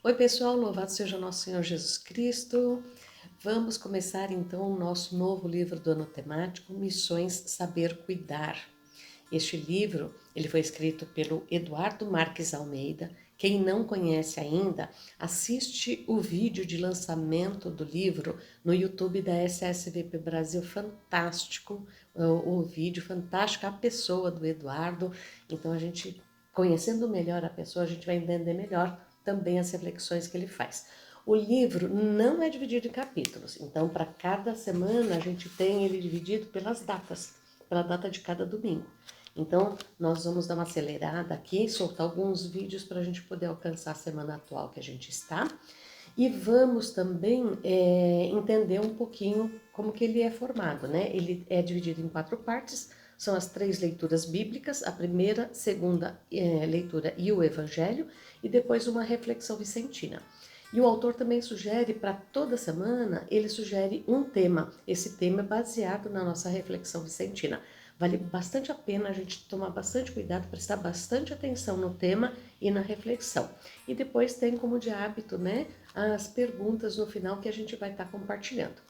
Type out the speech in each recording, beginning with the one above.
Oi pessoal, louvado seja nosso Senhor Jesus Cristo. Vamos começar então o nosso novo livro do ano temático, Missões Saber Cuidar. Este livro, ele foi escrito pelo Eduardo Marques Almeida. Quem não conhece ainda, assiste o vídeo de lançamento do livro no YouTube da SSVP Brasil, fantástico, o vídeo fantástico, a pessoa do Eduardo. Então a gente, conhecendo melhor a pessoa, a gente vai entender melhor também as reflexões que ele faz. O livro não é dividido em capítulos, então para cada semana a gente tem ele dividido pelas datas, pela data de cada domingo. Então, nós vamos dar uma acelerada aqui, soltar alguns vídeos para a gente poder alcançar a semana atual que a gente está. E vamos também entender um pouquinho como que ele é formado, né? Ele é dividido em 4 partes, são as 3 leituras bíblicas, a primeira, segunda leitura e o evangelho, e depois uma reflexão vicentina. E o autor também sugere, para toda semana, ele sugere um tema. Esse tema é baseado na nossa reflexão vicentina. Vale bastante a pena a gente tomar bastante cuidado, prestar bastante atenção no tema e na reflexão. E depois tem como de hábito, né, as perguntas no final que a gente vai estar compartilhando.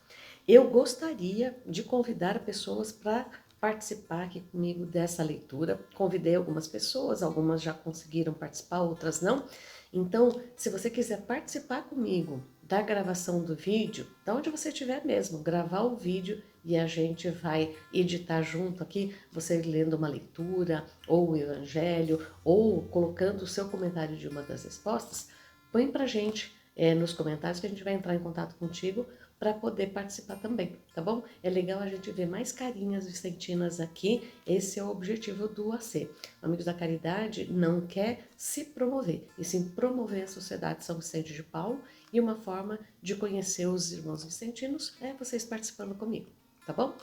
Eu gostaria de convidar pessoas para participar aqui comigo dessa leitura. Convidei algumas pessoas, algumas já conseguiram participar, outras não. Então, se você quiser participar comigo da gravação do vídeo, da onde você estiver mesmo, gravar o vídeo e a gente vai editar junto aqui, você lendo uma leitura, ou o evangelho, ou colocando o seu comentário de uma das respostas, põe pra gente nos comentários que a gente vai entrar em contato contigo para poder participar também, tá bom? É legal a gente ver mais carinhas vicentinas aqui, esse é o objetivo do AC. Amigos da Caridade não quer se promover, e sim promover a Sociedade São Vicente de Paulo, e uma forma de conhecer os irmãos vicentinos é vocês participando comigo, tá bom?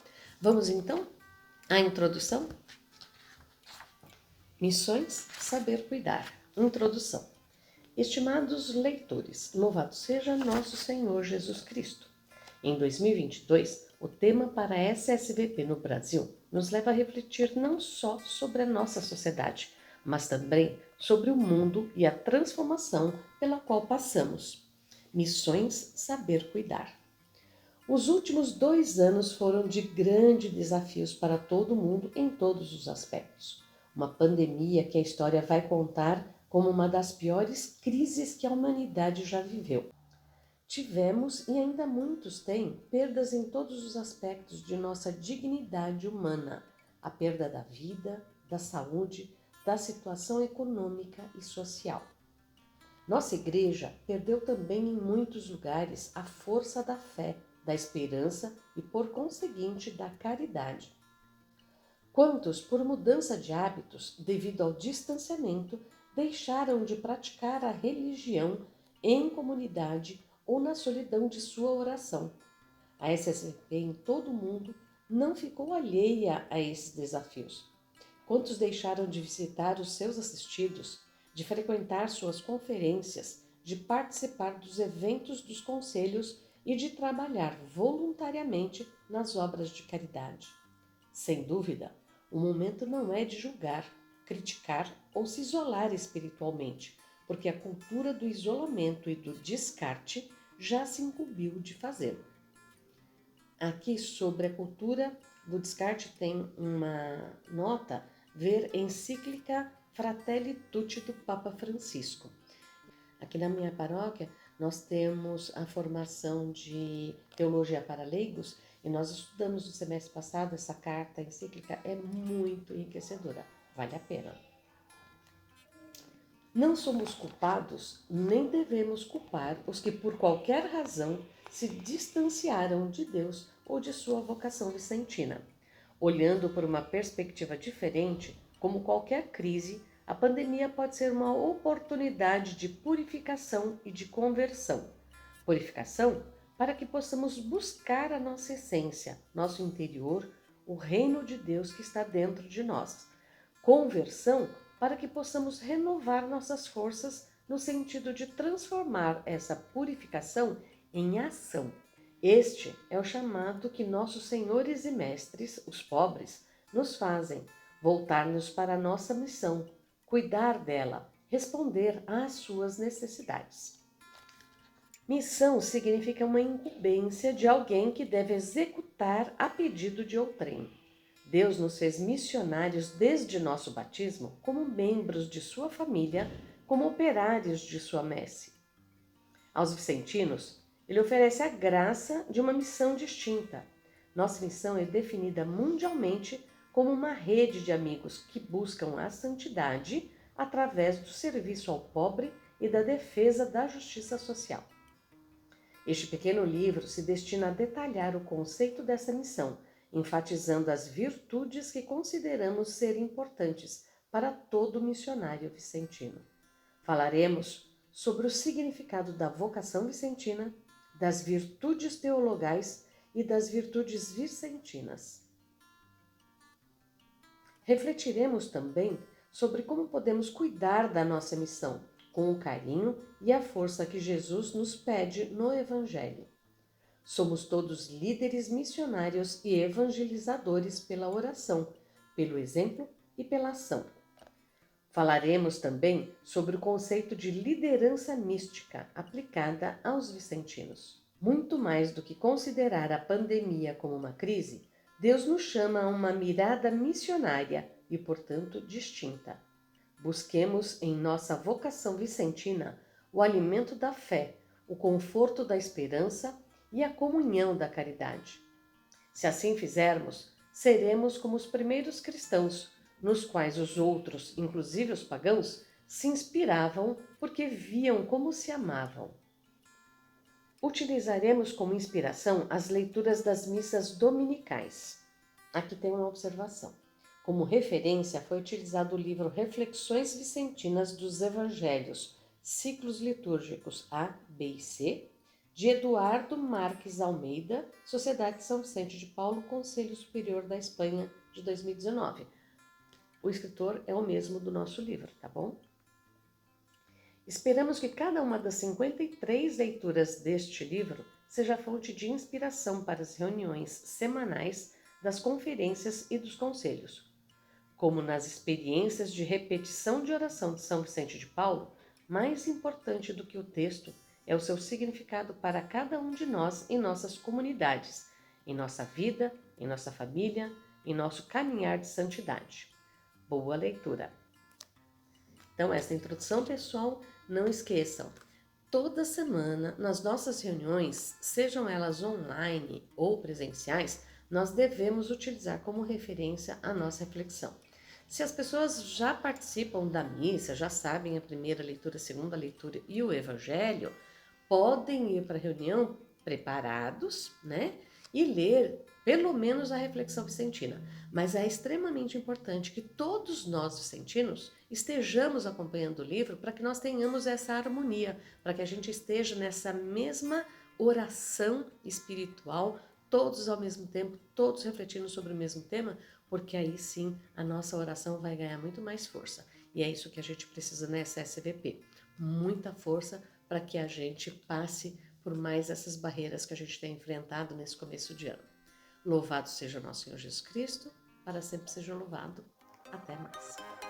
Vamos então à introdução? Missões Saber Cuidar. Introdução. Estimados leitores, louvado seja nosso Senhor Jesus Cristo. Em 2022, o tema para a SSVP no Brasil nos leva a refletir não só sobre a nossa sociedade, mas também sobre o mundo e a transformação pela qual passamos. Missões Saber Cuidar. Os últimos 2 anos foram de grandes desafios para todo mundo em todos os aspectos. Uma pandemia que a história vai contar como uma das piores crises que a humanidade já viveu. Tivemos, e ainda muitos têm, perdas em todos os aspectos de nossa dignidade humana. A perda da vida, da saúde, da situação econômica e social. Nossa igreja perdeu também em muitos lugares a força da fé, da esperança e, por conseguinte, da caridade. Quantos, por mudança de hábitos, devido ao distanciamento, deixaram de praticar a religião em comunidade ou na solidão de sua oração? A SSVP em todo o mundo não ficou alheia a esses desafios. Quantos deixaram de visitar os seus assistidos, de frequentar suas conferências, de participar dos eventos dos conselhos e de trabalhar voluntariamente nas obras de caridade? Sem dúvida, o momento não é de julgar, criticar ou se isolar espiritualmente, porque a cultura do isolamento e do descarte já se incumbiu de fazê-lo. Aqui sobre a cultura do descarte tem uma nota, ver encíclica Fratelli Tutti do Papa Francisco. Aqui na minha paróquia nós temos a formação de teologia para leigos e nós estudamos no semestre passado essa carta encíclica, é muito enriquecedora, vale a pena. Não somos culpados, nem devemos culpar os que por qualquer razão se distanciaram de Deus ou de sua vocação vicentina. Olhando por uma perspectiva diferente, como qualquer crise, a pandemia pode ser uma oportunidade de purificação e de conversão. Purificação para que possamos buscar a nossa essência, nosso interior, o reino de Deus que está dentro de nós. Conversão para que possamos renovar nossas forças no sentido de transformar essa purificação em ação. Este é o chamado que nossos senhores e mestres, os pobres, nos fazem: voltar-nos para a nossa missão, cuidar dela, responder às suas necessidades. Missão significa uma incumbência de alguém que deve executar a pedido de outrem. Deus nos fez missionários desde nosso batismo, como membros de sua família, como operários de sua messe. Aos vicentinos, ele oferece a graça de uma missão distinta. Nossa missão é definida mundialmente como uma rede de amigos que buscam a santidade através do serviço ao pobre e da defesa da justiça social. Este pequeno livro se destina a detalhar o conceito dessa missão, enfatizando as virtudes que consideramos ser importantes para todo missionário vicentino. Falaremos sobre o significado da vocação vicentina, das virtudes teologais e das virtudes vicentinas. Refletiremos também sobre como podemos cuidar da nossa missão, com o carinho e a força que Jesus nos pede no Evangelho. Somos todos líderes missionários e evangelizadores pela oração, pelo exemplo e pela ação. Falaremos também sobre o conceito de liderança mística aplicada aos vicentinos. Muito mais do que considerar a pandemia como uma crise, Deus nos chama a uma mirada missionária e, portanto, distinta. Busquemos em nossa vocação vicentina o alimento da fé, o conforto da esperança e a comunhão da caridade. Se assim fizermos, seremos como os primeiros cristãos, nos quais os outros, inclusive os pagãos, se inspiravam porque viam como se amavam. Utilizaremos como inspiração as leituras das missas dominicais. Aqui tem uma observação. Como referência foi utilizado o livro Reflexões Vicentinas dos Evangelhos, Ciclos Litúrgicos A, B e C, de Eduardo Marques Almeida, Sociedade de São Vicente de Paulo, Conselho Superior da Espanha, de 2019. O escritor é o mesmo do nosso livro, tá bom? Esperamos que cada uma das 53 leituras deste livro seja fonte de inspiração para as reuniões semanais das conferências e dos conselhos. Como nas experiências de repetição de oração de São Vicente de Paulo, mais importante do que o texto é o seu significado para cada um de nós em nossas comunidades, em nossa vida, em nossa família, em nosso caminhar de santidade. Boa leitura! Então, essa introdução, pessoal, não esqueçam, toda semana, nas nossas reuniões, sejam elas online ou presenciais, nós devemos utilizar como referência a nossa reflexão. Se as pessoas já participam da missa, já sabem a primeira leitura, a segunda leitura e o evangelho, podem ir para a reunião preparados, né? E ler pelo menos a reflexão vicentina. Mas é extremamente importante que todos nós vicentinos estejamos acompanhando o livro para que nós tenhamos essa harmonia, para que a gente esteja nessa mesma oração espiritual, todos ao mesmo tempo, todos refletindo sobre o mesmo tema, porque aí sim a nossa oração vai ganhar muito mais força. E é isso que a gente precisa nessa SVP. Muita força para que a gente passe por mais essas barreiras que a gente tem enfrentado nesse começo de ano. Louvado seja o nosso Senhor Jesus Cristo, para sempre seja louvado. Até mais.